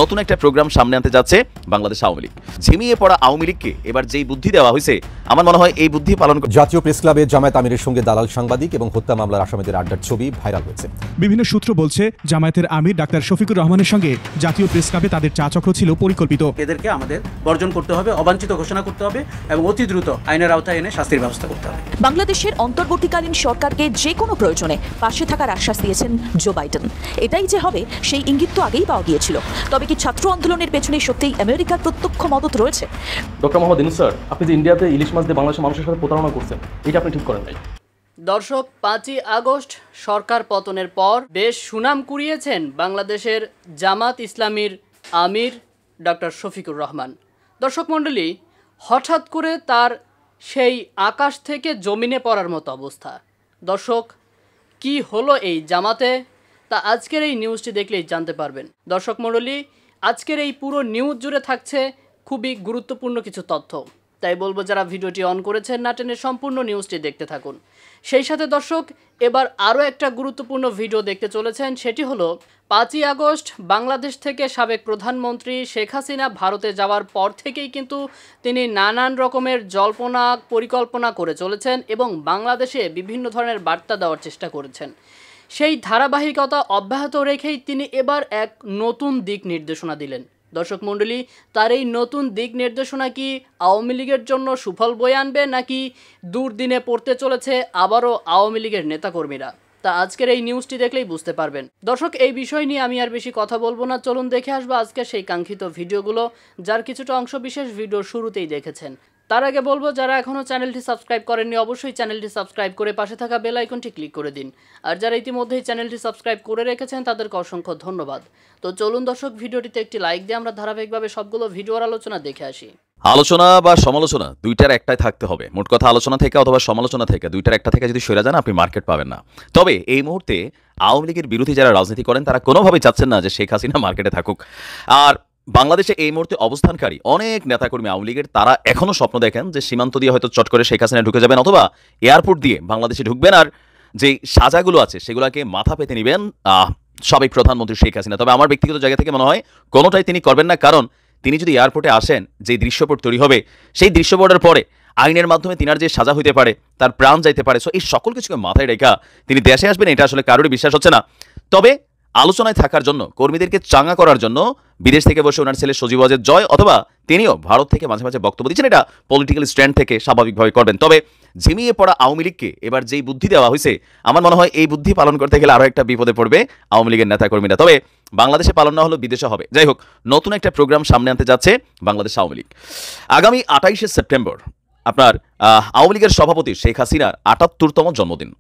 নতুন একটা প্রোগ্রাম সামনে আনতে যাচ্ছে বাংলাদেশ আওয়ামী লীগ। ঝিমিয়ে পড়া আওয়ামী লীগকে এবার যেই বুদ্ধি দেওয়া হয়েছে, আমার মনে হয় এই বুদ্ধি পালন করে। জাতীয় প্রেস ক্লাবে জামায়াত আমিরের সঙ্গে দালাল সাংবাদিক এবং হত্যা মামলার আসামিদের আড্ডার ছবি ভাইরাল হয়েছে। বিভিন্ন সূত্র বলছে, জামায়াতের আমির ডাক্তার শফিকুর রহমানের সঙ্গে জাতীয় প্রেস ক্লাবে তাদের চাচক্র ছিল পরিকল্পিত। এদেরকে আমাদের বর্জন করতে হবে, অবাঞ্ছিত ঘোষণা করতে হবে এবং অতি দ্রুত আইনের আওতায় এনে শাস্তির ব্যবস্থা করতে হবে। বাংলাদেশের অন্তর্বর্তীকালীন সরকারকে যে কোনো প্রয়োজনে পাশে থাকার আশ্বাস দিয়েছেন জো বাইডেন। এটাই যে হবে সেই ইঙ্গিত তো আগেই পাওয়া গিয়েছিল। তবে কি ছাত্র আন্দোলনের পেছনে সত্যিই আমেরিকার প্রত্যক্ষ মদত রয়েছে? ডক্টর মোহাম্মদ ইউনূস স্যার, আপনি যে ইন্ডিয়াতে ইলিশ মাছ দিয়ে বাংলাদেশের মানুষের সাথে প্রতারণা করছেন, এটা আপনি ঠিক করেন নাই। দর্শক, 5ই আগস্ট সরকার পতনের পর বেশ সুনাম কুড়িয়েছেন বাংলাদেশের জামাত ইসলামীর আমির ডক্টর শফিকুর রহমান। দর্শক মণ্ডলী, হঠাৎ করে তার সেই আকাশ থেকে জমিনে পড়ার মতো অবস্থা। দর্শক, কি হলো এই জামাতে, তা আজকের এই নিউজটি দেখলেই জানতে পারবেন। দর্শক মণ্ডলী, আজকের এই পুরো নিউজ জুড়ে থাকছে খুবই গুরুত্বপূর্ণ কিছু তথ্য, তাই বলবো যারা ভিডিওটি অন করেছেন না টেনে সম্পূর্ণ নিউজটি দেখতে থাকুন। সেই সাথে দর্শক, এবার আরও একটা গুরুত্বপূর্ণ ভিডিও দেখতে চলেছেন, সেটি হলো 5ই আগস্ট বাংলাদেশ থেকে সাবেক প্রধানমন্ত্রী শেখ হাসিনা ভারতে যাওয়ার পর থেকেই কিন্তু তিনি নানান রকমের জল্পনা পরিকল্পনা করে চলেছেন এবং বাংলাদেশে বিভিন্ন ধরনের বার্তা দেওয়ার চেষ্টা করেছেন। সেই ধারাবাহিকতা অব্যাহত রেখেই তিনি এবার এক নতুন দিক নির্দেশনা দিলেন। দর্শক মণ্ডলী, তার এই নতুন দিক নির্দেশনা কি আওয়ামী লীগের জন্য সুফল বয়ে আনবে, নাকি দুর্দিনে পড়তে চলেছে আবারও আওয়ামী লীগের নেতাকর্মীরা? তা আজকের এই নিউজটি দেখলেই বুঝতে পারবেন। দর্শক, এই বিষয় নিয়ে আমি আর বেশি কথা বলবো না, চলুন দেখে আসবো আজকে সেই কাঙ্ক্ষিত ভিডিওগুলো, যার কিছুটা অংশ বিশেষ ভিডিও শুরুতেই দেখেছেন। তার আগে বলবো, যারা এখনও চ্যানেলটি সাবস্ক্রাইব করেননি অবশ্যই চ্যানেলটি সাবস্ক্রাইব করে পাশে থাকা বেল আইকনটি ক্লিক করে দিন। আর যারা ইতিমধ্যেই চ্যানেলটি সাবস্ক্রাইব করে রেখেছেন তাদেরকে অসংখ্য ধন্যবাদ। তো চলুন দর্শক, ভিডিওটিতে একটি লাইক দিয়ে আমরা ধারাবাহিকভাবে সবগুলো ভিডিওর আলোচনা দেখে আসি। আলোচনা বা সমালোচনা দুইটার একটাই থাকতে হবে। মোট কথা, আলোচনা থেকে অথবা সমালোচনা থেকে দুইটার একটা থেকে যদি সরে যান, আপনি মার্কেট পাবেন না। তবে এই মুহূর্তে আওয়ামী লীগের বিরোধী যারা রাজনীতি করেন তারা কোনোভাবেই চাচ্ছেন না যে শেখ হাসিনা মার্কেটে থাকুক। আর বাংলাদেশে এই মুহূর্তে অবস্থানকারী অনেক নেতাকর্মী আওয়ামী লীগের তারা এখনও স্বপ্ন দেখেন যে সীমান্ত দিয়ে হয়তো চট করে শেখ হাসিনা ঢুকে যাবেন অথবা এয়ারপোর্ট দিয়ে বাংলাদেশে ঢুকবেন, আর যে সাজাগুলো আছে সেগুলোকে মাথা পেতে নেবেন সাবেক প্রধানমন্ত্রী শেখ হাসিনা। তবে আমার ব্যক্তিগত জায়গা থেকে মনে হয় কোনোটাই তিনি করবেন না, কারণ তিনি যদি এয়ারপোর্টে আসেন, যে দৃশ্যপট তৈরি হবে সেই দৃশ্যপটের পরে আইনের মাধ্যমে তিনার যে সাজা হইতে পারে, তার প্রাণ যাইতে পারে, সো এই সকল কিছুকে মাথায় রেখা তিনি দেশে আসবেন, এটা আসলে কারোরই বিশ্বাস হচ্ছে না। তবে আলোচনায় থাকার জন্য, কর্মীদেরকে চাঙ্গা করার জন্য বিদেশ থেকে বসে ওনার ছেলে সজীব ওয়াজেদ জয় অথবা তিনিও ভারত থেকে মাঝে মাঝে বক্তব্য দিচ্ছেন, এটা পলিটিক্যাল স্ট্যান্ড থেকে স্বাভাবিকভাবে করবেন। তবে ঝিমিয়ে পড়া আওয়ামী লীগকে এবার যেই বুদ্ধি দেওয়া হয়েছে, আমার মনে হয় এই বুদ্ধি পালন করতে গেলে আরও একটা বিপদে পড়বে আওয়ামী লীগের নেতাকর্মীরা। তবে বাংলাদেশে পালন না হলেও বিদেশে হবে। যাই হোক, নতুন একটা প্রোগ্রাম সামনে আনতে যাচ্ছে বাংলাদেশ আওয়ামী লীগ। আগামী 28শে সেপ্টেম্বর আপনার আওয়ামী লীগের সভাপতি শেখ হাসিনার ৭৮তম জন্মদিন।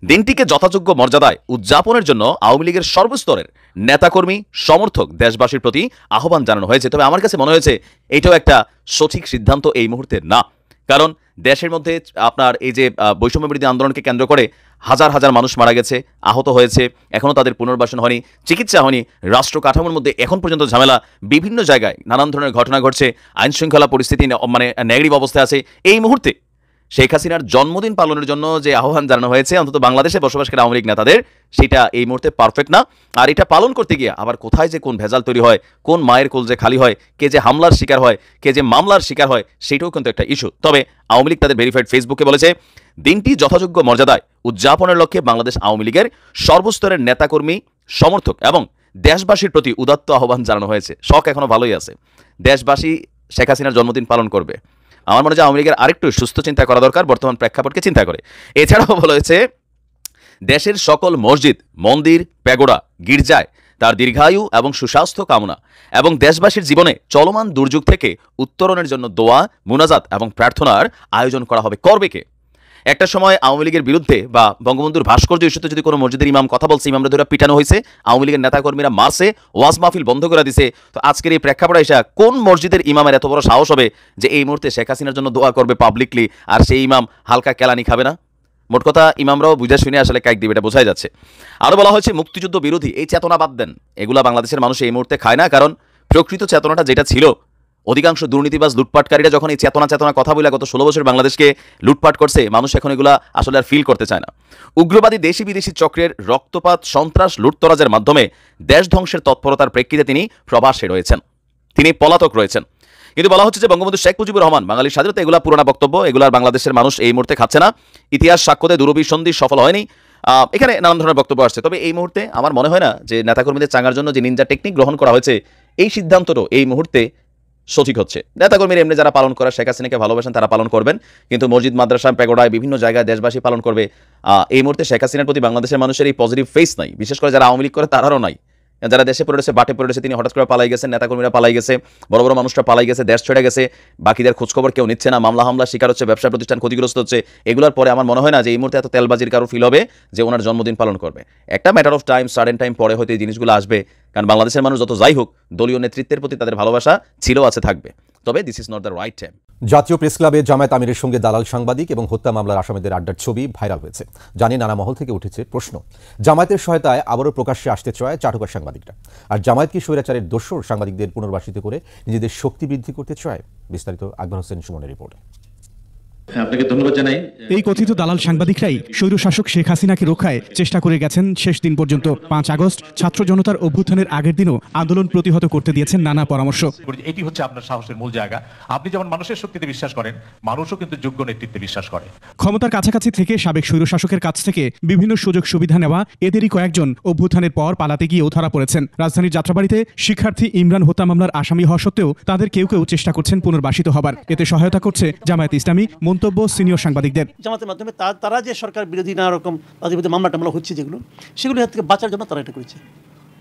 দিনটিকে যথাযোগ্য মর্যাদায় উদযাপনের জন্য আওয়ামী লীগের সর্বস্তরের নেতাকর্মী, সমর্থক, দেশবাসীর প্রতি আহ্বান জানানো হয়েছে। তবে আমার কাছে মনে হয়েছে এটাও একটা সঠিক সিদ্ধান্ত এই মুহূর্তে না, কারণ দেশের মধ্যে আপনার এই যে বৈষম্য বিরোধী আন্দোলনকে কেন্দ্র করে হাজার হাজার মানুষ মারা গেছে, আহত হয়েছে, এখনও তাদের পুনর্বাসন হয়নি, চিকিৎসা হয়নি, রাষ্ট্র কাঠামোর মধ্যে এখন পর্যন্ত ঝামেলা, বিভিন্ন জায়গায় নানান ধরনের ঘটনা ঘটছে, আইনশৃঙ্খলা পরিস্থিতি মানে নেগেটিভ অবস্থায় আছে। এই মুহূর্তে শেখ হাসিনার জন্মদিন পালনের জন্য যে আহ্বান জানানো হয়েছে অন্তত বাংলাদেশে বসবাসকারী আওয়ামী লীগ নেতাদের, সেটা এই মুহূর্তে পারফেক্ট না। আর এটা পালন করতে গিয়ে আবার কোথায় যে কোন ভেজাল তৈরি হয়, কোন মায়ের কোল যে খালি হয়, কে যে হামলার শিকার হয়, কে যে মামলার শিকার হয়, সেটাও কিন্তু একটা ইস্যু। তবে আওয়ামী লীগ তাদের ভেরিফাইড ফেসবুকে বলেছে, দিনটি যথাযোগ্য মর্যাদায় উদযাপনের লক্ষ্যে বাংলাদেশ আওয়ামী লীগের সর্বস্তরের নেতাকর্মী, সমর্থক এবং দেশবাসীর প্রতি উদাত্ত আহ্বান জানানো হয়েছে। শখ এখনো ভালোই আছে, দেশবাসী শেখ হাসিনার জন্মদিন পালন করবে। আমার মনে হয় আওয়ামী লীগের আরেকটু সুস্থ চিন্তা করা দরকার, বর্তমান প্রেক্ষাপটকে চিন্তা করে। এছাড়াও বলা হয়েছে, দেশের সকল মসজিদ, মন্দির, প্যাগোডা, গির্জায় তার দীর্ঘায়ু এবং সুস্বাস্থ্য কামনা এবং দেশবাসীর জীবনে চলমান দুর্যোগ থেকে উত্তরণের জন্য দোয়া, মুনাজাত এবং প্রার্থনার আয়োজন করা হবে। করবে কে? একটা সময় আওয়ামী লীগের বিরুদ্ধে বা বঙ্গবন্ধুর ভাস্কর্য ইস্যুতে যদি কোনো মসজিদের ইমাম কথা বলছে, ইমামরা ধরে পিটানো হয়েছে, আওয়ামী লীগের নেতাকর্মীরা মারছে, ওয়াজ মাহফিল বন্ধ করে দিছে। তো আজকের এই প্রেক্ষাপটে এসে কোন মসজিদের ইমামের এত বড় সাহস হবে যে এই মুহূর্তে শেখ হাসিনার জন্য দোয়া করবে পাবলিকলি, আর সেই ইমাম হালকা কেলানি খাবে না? মোট কথা, ইমামরাও বুঝে শুনে আসলে কাইক দিবে, এটা বোঝাই যাচ্ছে। আরও বলা হয়েছে, মুক্তিযুদ্ধ বিরোধী এই চেতনা বাদ দেন, এগুলা বাংলাদেশের মানুষ এই মুহূর্তে খায় না, কারণ প্রকৃত চেতনাটা যেটা ছিল অধিকাংশ দুর্নীতিবাজ লুটপাটকারীরা যখন এই চেতনা কথা বলে গত 16 বছর বাংলাদেশকে লুটপাট করছে, মানুষ এখন এগুলা আসলে আর ফিল করতে চায় না। উগ্রবাদী দেশি বিদেশি চক্রের রক্তপাত, সন্ত্রাস, লুটতরাজের মাধ্যমে দেশ ধ্বংসের তৎপরতার প্রেক্ষিতে তিনি প্রবাসে রয়েছেন, তিনি পলাতক রয়েছেন। কিন্তু বলা হচ্ছে যে বঙ্গবন্ধু শেখ মুজিবুর রহমান বাঙালির স্বাধীনতা, এগুলা পুরোনো বক্তব্য, এগুলার বাংলাদেশের মানুষ এই মুহূর্তে খাচ্ছে না। ইতিহাস সাক্ষ্য দেয় দূরভিসন্ধি সফল হয়নি। এখানে নানান ধরনের বক্তব্য আসছে। তবে এই মুহূর্তে আমার মনে হয় না যে নেতাকর্মীদের চাঙার জন্য যে নিনজা টেকনিক গ্রহণ করা হয়েছে, এই সিদ্ধান্তটাও এই মুহূর্তে সঠিক হচ্ছে। নেতাকর্মীরা এমনি যারা পালন করা শেখ হাসিনাকে ভালোবাসেন তারা পালন করবেন, কিন্তু মসজিদ, মাদ্রাসা, প্যাগোডায় বিভিন্ন জায়গায় দেশবাসী পালন করবে। এই মুহূর্তে শেখ হাসিনার প্রতি বাংলাদেশের মানুষের এই পজিটিভ ফেস নাই, বিশেষ করে যারা আওয়ামী লীগ করে তারাও নাই। যারা দেশে পড়ে রয়েছে, বাটে পড়ে রয়েছে, তিনি হঠাৎ করে পালাই গেছেন, নেতাকর্মীরা পালাই গেছে, বড় বড় মানুষরা পালাই গেছে, দেশ ছেড়ে গেছে, বাকিদের খোঁজখবর কেউ নিচ্ছে না, মামলা হামলা শিকার হচ্ছে, ব্যবসা প্রতিষ্ঠান ক্ষতিগ্রস্ত হচ্ছে। এগুলোর পরে আমার মনে হয় না যে এই মুহূর্তে এত তেলবাজির কারো ফিল হবে যে ওনার জন্মদিন পালন করবে। একটা matter of time, sudden time পরে হয়তো এই জিনিসগুলো আসবে, কারণ বাংলাদেশের মানুষ যত যাই হোক দলীয় নেতৃত্বের প্রতি তাদের ভালোবাসা ছিল, আছে, থাকবে। তবে this is not the right time. জাতীয় প্রেস ক্লাবে জামায়াত আমিরের সঙ্গে দালাল সাংবাদিক এবং হত্যা মামলার আসামিদের আড্ডার ছবি ভাইরাল হয়েছে। জানি নানা মহল থেকে উঠেছে প্রশ্ন, জামায়াতের সহায়তায় আবারও প্রকাশ্যে আসতে চায় চাটুকার সাংবাদিকরা। আর জামায়াত কি স্বৈরাচারের দোসর সাংবাদিকদের পুনর্বাসিত করে নিজেদের শক্তি বৃদ্ধি করতে চায়? বিস্তারিত আকবর হোসেন সুমনের রিপোর্ট। আপনাকে ধন্যবাদ জানাই। এই কথিত দালাল সাংবাদিকরাই স্বৈরশাসক শেখ হাসিনাকে রক্ষায় চেষ্টা করে গেছেন শেষ দিন পর্যন্ত। 5 আগস্ট ছাত্র জনতার অভ্যুত্থানের আগের দিনও আন্দোলন প্রতিহত করতে দিয়েছেন নানা পরামর্শ। এটি হচ্ছে আপনার সাহসের মূল জায়গা। আপনি যেমন মানুষের শক্তিতে বিশ্বাস করেন, মানুষও কিন্তু যোগ্য নেতৃত্বে বিশ্বাস করে। ক্ষমতার কাছাকাছি থেকে সাবেক স্বৈরশাসকের কাছ থেকে বিভিন্ন সুযোগ সুবিধা নেওয়া এদেরই কয়েকজন অভ্যুত্থানের পর পালাতে গিয়েও ধরা পড়েছেন। রাজধানীর যাত্রাবাড়িতে শিক্ষার্থী ইমরান হত্যা মামলার আসামি হওয়া সত্ত্বেও তাদের কেউ চেষ্টা করছেন পুনর্বাসিত হবার। এতে সহায়তা করছে জামায়াত ইসলামী, মন্তব্য সিনিয়র সাংবাদিকদের। জামাতের মাধ্যমে তারা যে সরকার বিরোধী নানা রকম তাদের বিরুদ্ধে মামলা টামলা হচ্ছে, সেগুলো থেকে বাঁচার জন্য তারা এটা করেছে।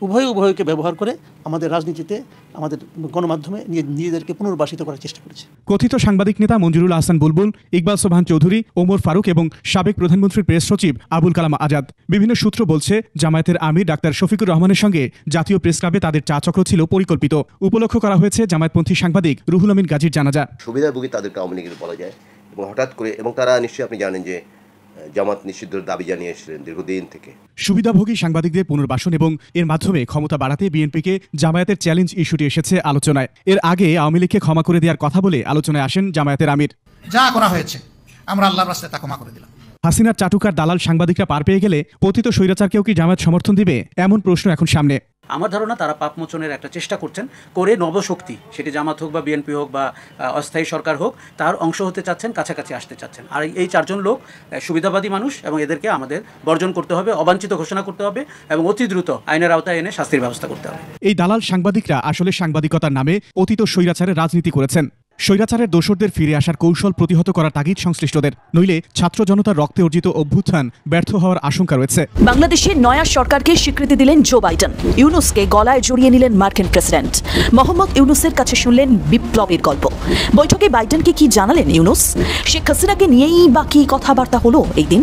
উভয়কে ব্যবহার করে আমাদের রাজনীতিতে, আমাদের গণমাধ্যমে নিজেদেরকে পুনর্বাসিত করার চেষ্টা করেছে। কথিত সাংবাদিক নেতা মঞ্জুরুল আহসান বুলবুল, ইকবাল সোবহান চৌধুরী, ওমর ফারুক এবং সাবেক প্রধানমন্ত্রীর প্রেস সচিব আবুল কালাম আজাদ। বিভিন্ন সূত্র বলছে জামায়াতের আমির ডাক্তার শফিকুর রহমানের সঙ্গে জাতীয় প্রেস ক্লাবে তাদের চা চক্র ছিল পরিকল্পিত। উপলক্ষ করা হয়েছে জামায়াতপন্থী সাংবাদিক রুহুল আমিন গাজীর জানাজা। সুবিধাভোগী তাদেরকে আওয়ামী লীগের বলা যায়, এবং হঠাৎ করে, এবং তারা নিশ্চয়ই আপনি জানেন যে জামাত নিষিদ্ধের দাবি জানিয়ে এসেছিলেন দীর্ঘদিন থেকে। সুবিধাভোগী সাংবাদিকদের পুনর্বাসন এবং এর মাধ্যমে ক্ষমতা বাড়াতে বিএনপিকে জামায়াতের চ্যালেঞ্জ ইস্যুটি এসেছে আলোচনায়। এর আগে আওয়ামী লীগকে ক্ষমা করে দেওয়ার কথা বলে আলোচনায় আসেন জামায়াতের আমির। যা করা হয়েছে আমরা আল্লাহর রাস্তায় তা ক্ষমা করে দিলাম। হাসিনার চাটুকার দালাল সাংবাদিকরা পার পেয়ে গেলে পতিত স্বৈরাচারকেও কি জামায়াত সমর্থন দিবে, এমন প্রশ্ন এখন সামনে। আমার ধারণা তারা পাপমোচনের একটা চেষ্টা করছেন করে, নবশক্তি, সেটি জামাত হোক বা বিএনপি হোক বা অস্থায়ী সরকার হোক, তার অংশ হতে চাচ্ছেন, কাছাকাছি আসতে চাচ্ছেন। আর এই 4 জন লোক সুবিধাবাদী মানুষ, এবং এদেরকে আমাদের বর্জন করতে হবে, অবাঞ্ছিত ঘোষণা করতে হবে এবং অতি দ্রুত আইনের আওতায় এনে শাস্তির ব্যবস্থা করতে হবে। এই দালাল সাংবাদিকরা আসলে সাংবাদিকতার নামে অতীত স্বৈরাচারের রাজনীতি করেছেন। স্বৈরাচারের দোসরদের ফিরে আসার কৌশল প্রতিহত করার তাগিদ সংশ্লিষ্টদের, নইলে ছাত্র জনতার রক্তে অর্জিত অভ্যুত্থান ব্যর্থ হওয়ার আশঙ্কা রয়েছে। বাংলাদেশের নয়া সরকারকে স্বীকৃতি দিলেন জো বাইডেন। ইউনুসকে গলায় জড়িয়ে নিলেন মার্কিন প্রেসিডেন্ট। মোহাম্মদ ইউনুসের কাছে শুনলেন বিপ্লবের গল্প। বৈঠকে বাইডেনকে কি জানালেন ইউনুস? শেখ হাসিনাকে নিয়েই বা কি কথাবার্তা হলো এই দিন?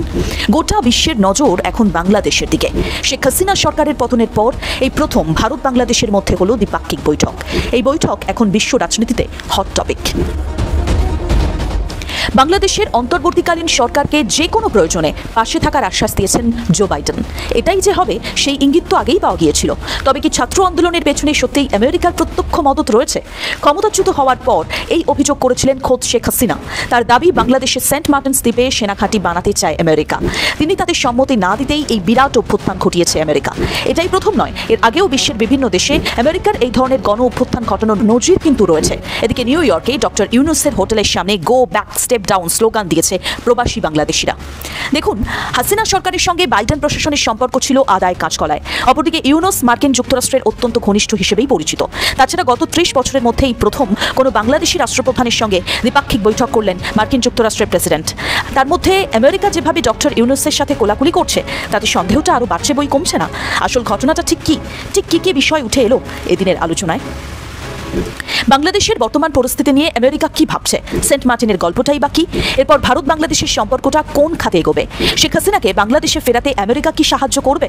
গোটা বিশ্বের নজর এখন বাংলাদেশের দিকে। শেখ হাসিনা সরকারের পতনের পর এই প্রথম ভারত বাংলাদেশের মধ্যে হলো দ্বিপাক্ষিক বৈঠক। এই বৈঠক এখন বিশ্ব রাজনীতিতে হট টপিক। বাংলাদেশের অন্তর্বর্তীকালীন সরকারকে যে কোনো প্রয়োজনে পাশে থাকার আশ্বাস দিয়েছেন জো বাইডেন। এটাই যে হবে সেই ইঙ্গিত তো আগেই পাওয়া গিয়েছিল। তবে কি ছাত্র আন্দোলনের পেছনে সত্যিই আমেরিকার প্রত্যক্ষ মদত রয়েছে? ক্ষমতাচ্যুত হওয়ার পর এই অভিযোগ করেছিলেন খোদ শেখ হাসিনা। তার দাবি, বাংলাদেশের সেন্ট মার্টিনস দ্বীপে সেনাঘাঁটি বানাতে চায় আমেরিকা। তিনি তাদের সম্মতি না দিতেই এই বিরাট অভ্যুত্থান ঘটিয়েছে আমেরিকা। এটাই প্রথম নয়, এর আগেও বিশ্বের বিভিন্ন দেশে আমেরিকার এই ধরনের গণ অভ্যুত্থান ঘটানোর নজির কিন্তু রয়েছে। এদিকে নিউ ইয়র্কে ডক্টর ইউনুসের হোটেলের সামনে go back step down slogan দিয়েছে প্রবাসী বাংলাদেশিরা। দেখুন, হাসিনা সরকারের সঙ্গে বাইডেন প্রশাসনের সম্পর্ক ছিল আদায় কাঁচকলায়। অপরদিকে ইউনুস মার্কিন যুক্তরাষ্ট্রের অত্যন্ত ঘনিষ্ঠ হিসেবেই পরিচিত। তাছাড়া গত 30 বছরের মধ্যেই প্রথম কোনো বাংলাদেশি রাষ্ট্রপ্রধানের সঙ্গে দ্বিপাক্ষিক বৈঠক করলেন মার্কিন যুক্তরাষ্ট্রের প্রেসিডেন্ট। তার মধ্যে আমেরিকা যেভাবে ডক্টর ইউনুসের সাথে কোলাকুলি করছে, তাতে সন্দেহটা আরও বাড়ছে বই কমছে না। আসল ঘটনাটা ঠিক কি বিষয় উঠে এলো এদিনের আলোচনায়? বাংলাদেশের বর্তমান পরিস্থিতি নিয়ে আমেরিকা কি ভাবছে? সেন্ট মার্টিনের গল্পটাই বাকি। এরপর ভারত বাংলাদেশের সম্পর্কটা কোন খাতে এগোবে? শেখ হাসিনাকে বাংলাদেশে ফেরাতে আমেরিকা কি সাহায্য করবে?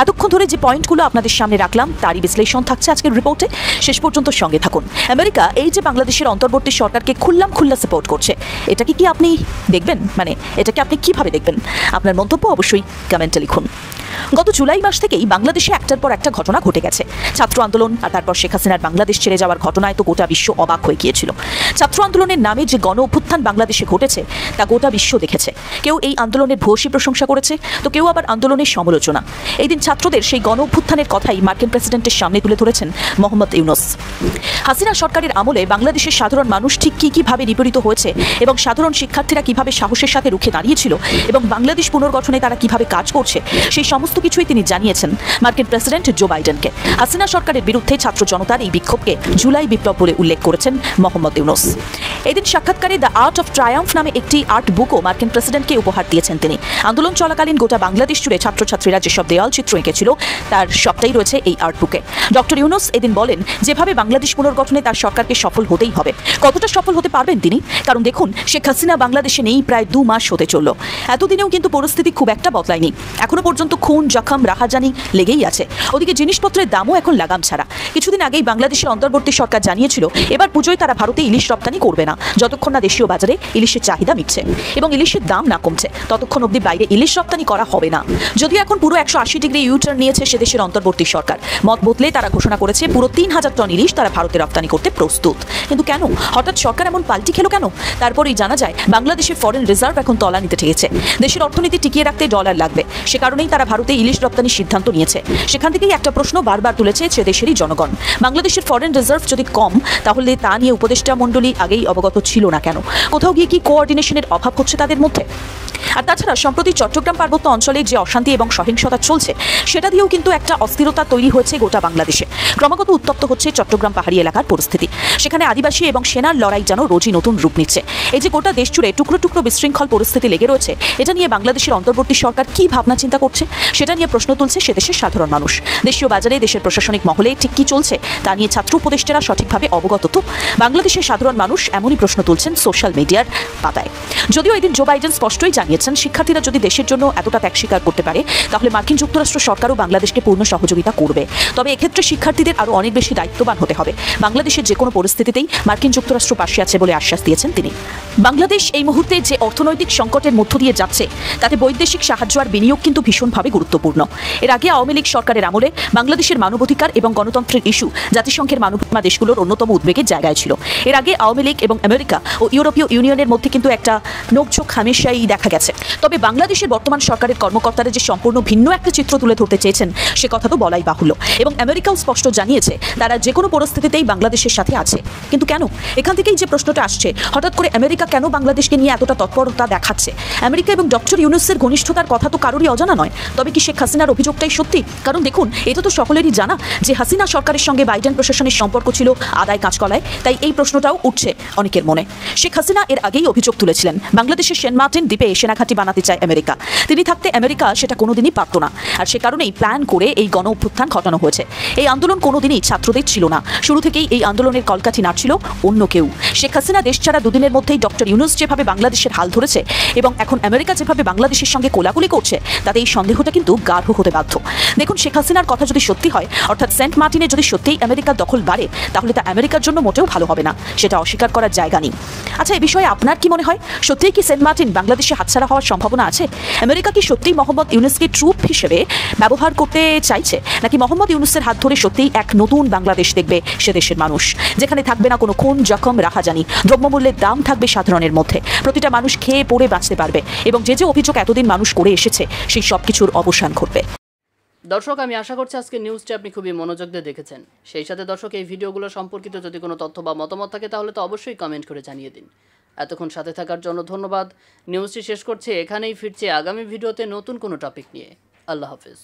এতক্ষণ ধরে যে পয়েন্টগুলো আপনাদের সামনে রাখলাম তারই বিশ্লেষণ থাকছে আজকের রিপোর্টে। শেষ পর্যন্ত সঙ্গে থাকুন। আমেরিকা এই যে বাংলাদেশের অন্তর্বর্তী সরকারকে খুল্লা সাপোর্ট করছে, এটাকে কি আপনি দেখবেন? মানে এটাকে আপনি কিভাবে দেখবেন? আপনার মন্তব্য অবশ্যই কমেন্টে লিখুন। গত জুলাই মাস থেকেই বাংলাদেশে একটার পর একটা ঘটনা ঘটে গেছে। ছাত্র আন্দোলন আর তারপর শেখ হাসিনার বাংলাদেশ ছেড়ে যাওয়ার ঘটনায় তো গোটা বিশ্ব অবাক হয়ে গিয়েছিল। ছাত্র আন্দোলনের নামে যে গণ অভ্যুত্থান বাংলাদেশে ঘটেছে তা গোটা বিশ্ব দেখেছে। কেউ এই আন্দোলনের ভূয়সী প্রশংসা করেছে, তো কেউ আবার আন্দোলনের সমালোচনা। এই দিন ছাত্রদের সেই গণ অভ্যুত্থানের কথাই মার্কিন প্রেসিডেন্টের সামনে তুলে ধরেছেন মোহাম্মদ ইউনূস। হাসিনা সরকারের আমলে বাংলাদেশের সাধারণ মানুষ ঠিক কিভাবে নিপীড়িত হয়েছে এবং সাধারণ শিক্ষার্থীরা কিভাবে সাহসের সাথে রুখে দাঁড়িয়েছিল এবং বাংলাদেশ পুনর্গঠনে তারা কিভাবে কাজ করছে, সেই সমস্ত কিছুই তিনি জানিয়েছেন মার্কিন প্রেসিডেন্ট জো বাইডেনকে। হাসিনা সরকারের বিরুদ্ধে ছাত্র জনতার এই বিক্ষোভকে জুলাই বিপ্লব বলে উল্লেখ করেছেন মোহাম্মদ ইউনূস। এদিন সাক্ষাৎকারে দ্য আর্ট অফ ট্রায়াম্ফ নামে একটি আর্ট বুকও মার্কিন প্রেসিডেন্টকে উপহার দিয়েছেন তিনি। আন্দোলন চলাকালীন গোটা বাংলাদেশ জুড়ে ছাত্রছাত্রীরা যেসব দেয়াল চিত্র এঁকেছিল তার সবটাই রয়েছে এই আর্ট বুকে। ডক্টর ইউনূস এদিন বলেন, যেভাবে বাংলাদেশ পুনর্গঠনে তার সরকারকে সফল হতেই হবে। কতটা সফল হতে পারবেন তিনি? কারণ দেখুন, শেখ হাসিনা বাংলাদেশে নেই প্রায় 2 মাস হতে চলল। এতদিনেও কিন্তু পরিস্থিতি খুব একটা বদলায়নি। এখনো পর্যন্ত খুন, জখম, রাহাজানি লেগেই আছে। ওদিকে জিনিসপত্রের দামও এখন লাগাম ছাড়া। কিছুদিন আগেই বাংলাদেশের অন্তর্বর্তী সরকার জানিয়েছিল এবার পুজোয় তারা ভারতে ইলিশ রপ্তানি করবে না যতক্ষণ না দেশীয় বাজারে ইলিশের চাহিদা মিটছে এবং ইলিশের দাম না কমছে, ততক্ষণ অবধি বাইরে ইলিশ রপ্তানি করা হবে না। যদিও এখন পুরো 180 ডিগ্রি ইউটার্ন নিয়েছে সে দেশের অন্তর্বর্তী সরকার। মত বদলে তারা ঘোষণা করেছে পুরো 3000 টন ইলিশ তারা ভারতে রপ্তানি করতে প্রস্তুত। কিন্তু কেন হঠাৎ সরকার এমন পাল্টি খেলো কেন? তারপরেই জানা যায় বাংলাদেশের ফরেন রিজার্ভ এখন তলানিতে ঠেকেছে। দেশের অর্থনীতি টিকিয়ে রাখতে ডলার লাগবে, সে কারণেই তারা ভারতে ইলিশ রপ্তানির সিদ্ধান্ত নিয়েছে। সেখান থেকেই একটা প্রশ্ন বারবার তুলেছে সে দেশেরই জনগণ, বাংলাদেশের ফরেন রিজার্ভ যদি কম তাহলে তা নিয়ে উপদেষ্টা মণ্ডলী আগেই অবগত ছিল না কেন? কোথাও গিয়ে কি কোঅর্ডিনেশনের অভাব হচ্ছে তাদের মধ্যে? আর তাছাড়া সম্প্রতি চট্টগ্রাম পার্বত্য অঞ্চলে যে অশান্তি এবং সহিংসতা চলছে সেটা দিয়েও কিন্তু একটা অস্থিরতা তৈরি হয়েছে গোটা বাংলাদেশে। ক্রমাগত উত্তপ্ত হচ্ছে চট্টগ্রাম পাহাড়ি এলাকার পরিস্থিতি। সেখানে আদিবাসী এবং সেনার লড়াই যেন রোজই নতুন রূপ নিচ্ছে। এই যে গোটা দেশ জুড়ে টুকরো টুকরো বিশৃঙ্খল পরিস্থিতি লেগে রয়েছে, এটা নিয়ে বাংলাদেশের অন্তর্বর্তী সরকার কি ভাবনা চিন্তা করছে সেটা নিয়ে প্রশ্ন তুলছে সে দেশের সাধারণ মানুষ। দেশীয় বাজারে দেশের প্রশাসনিক মহলে ঠিক কি চলছে তা নিয়ে ছাত্র উপদেষ্টারা সঠিকভাবে অবগত তো? বাংলাদেশের সাধারণ মানুষ এমনই প্রশ্ন তুলছেন সোশ্যাল মিডিয়ার পাতায়। যদিও এদিন জো বাইডেন স্পষ্টই জানিয়েছেন শিক্ষার্থীরা যদি দেশের জন্য এতটা ত্যাগ স্বীকার করতে পারে তাহলে মার্কিন যুক্তরাষ্ট্র সরকারও বাংলাদেশকে পূর্ণ সহযোগিতা করবে। তবে এক্ষেত্রে শিক্ষার্থীদের আরও অনেক বেশি দায়িত্ববান হতে হবে। বাংলাদেশের যে কোনো পরিস্থিতিতেই মার্কিন যুক্তরাষ্ট্র পাশে আছে বলে আশ্বাস দিয়েছেন তিনি। বাংলাদেশ এই মুহূর্তে যে অর্থনৈতিক সংকটের মধ্য দিয়ে যাচ্ছে তাতে বৈদেশিক সাহায্য আর বিনিয়োগ কিন্তু ভীষণভাবে গুরুত্বপূর্ণ। এর আগে আওয়ামী লীগ সরকারের আমলে বাংলাদেশের মানবাধিকার এবং গণতন্ত্রের ইস্যু জাতিসংঘের মানবাধিকার দেশগুলোর অন্যতম উদ্বেগের জায়গায় ছিল। এর আগে আওয়ামী লীগ এবং আমেরিকা ও ইউরোপীয় ইউনিয়নের মধ্যে কিন্তু একটা নোকঝোঁক হামেশাই দেখা গেছে। তবে বাংলাদেশের বর্তমান সরকারের কর্মকর্তারা যে সম্পূর্ণ ভিন্ন একটা চিত্র তুলে ধরতে চেয়েছেন সে কথা তো বলাই বাহুল্য। এবং আমেরিকাও স্পষ্ট জানিয়েছে তারা যে কোনো পরিস্থিতিতেই বাংলাদেশের সাথে আছে। কিন্তু কেন? এখান থেকেই যে প্রশ্নটা আসছে, হঠাৎ করে আমেরিকা কেন বাংলাদেশকে নিয়ে এতটা তৎপরতা দেখাচ্ছে? আমেরিকা এবং ডক্টর ইউনূসের ঘনিষ্ঠতার কথা তো কারোরই অজানা নয়। তবে কি শেখ হাসিনার অভিযোগটাই সত্যি? কারণ দেখুন, এটা তো সকলেরই জানা যে হাসিনা সরকারের সঙ্গে বাইডেন প্রশাসনের সম্পর্ক ছিল আদায় কাঁচকলায়। তাই এই প্রশ্নটাও উঠছে অনেকের মনে। শেখ হাসিনা এর আগেই অভিযোগ তুলেছিলেন বাংলাদেশের সেন্ট মার্টিন দ্বীপে সেনাঘাঁটি বানাতে চায় আমেরিকা। তিনি থাকতে আমেরিকা সেটা কোনোদিনই পারত না। আর সে কারণেই প্ল্যান করে এই গণ অভ্যুত্থান ঘটানো হয়েছে। এই আন্দোলন কোনোদিনই ছাত্রদের ছিল না। শুরু থেকেই এই আন্দোলনের কলকাঠি নাড়ছিল অন্য কেউ। শেখ হাসিনা দেশ ছাড়া দুদিনের মধ্যেই ডক্টর ইউনূস যেভাবে বাংলাদেশের হাল ধরেছে এবং এখন আমেরিকা যেভাবে বাংলাদেশের সঙ্গে কোলাকুলি করছে তাতে এই সন্দেহটা কিন্তু গাঢ় হতে বাধ্য। দেখুন, শেখ হাসিনার কথা যদি সত্যি হয়, অর্থাৎ সেন্ট মার্টিনে যদি সত্যিই আমেরিকার দখল বাড়ে, তাহলে তা আমেরিকার জন্য মোটেও ভালো হবে না। সেটা অস্বীকার করার জায়গা নেই। আচ্ছা, এই বিষয়ে আপনার কি মনে হয়? সত্যিই কি সেন্ট মার্টিন বাংলাদেশে হাতছাড়া হওয়ার সম্ভাবনা আছে? আমেরিকা কি সত্যিই মোহাম্মদ ইউনূসকে ট্রুপ হিসেবে ব্যবহার করতে চাইছে, নাকি মোহাম্মদ ইউনূসের হাত ধরে সত্যিই এক নতুন বাংলাদেশ দেখবে সে দেশের মানুষ, যেখানে থাকবে না কোনো খুন, জখম, রাহাজানি, দ্রব্যমূল্যের দাম থাকবে সাধারণের মধ্যে, প্রতিটা মানুষ খেয়ে পড়ে বাঁচতে পারবে এবং যে যে অভিযোগ এতদিন মানুষ করে এসেছে সেই সব কিছুর অবসান ঘটবে? দর্শক, আমি আশা করছি আজকে নিউজটি আপনি খুবই মনোযোগ দিয়ে দেখেছেন। সেই সাথে দর্শক, এই ভিডিওগুলো সম্পর্কিত যদি কোনো তথ্য বা মতামত থাকে তাহলে তো অবশ্যই কমেন্ট করে জানিয়ে দিন। এতক্ষণ সাথে থাকার জন্য ধন্যবাদ। নিউজটি শেষ করছে এখানেই, ফিরছে আগামী ভিডিওতে নতুন কোনো টপিক নিয়ে। আল্লাহ হাফেজ।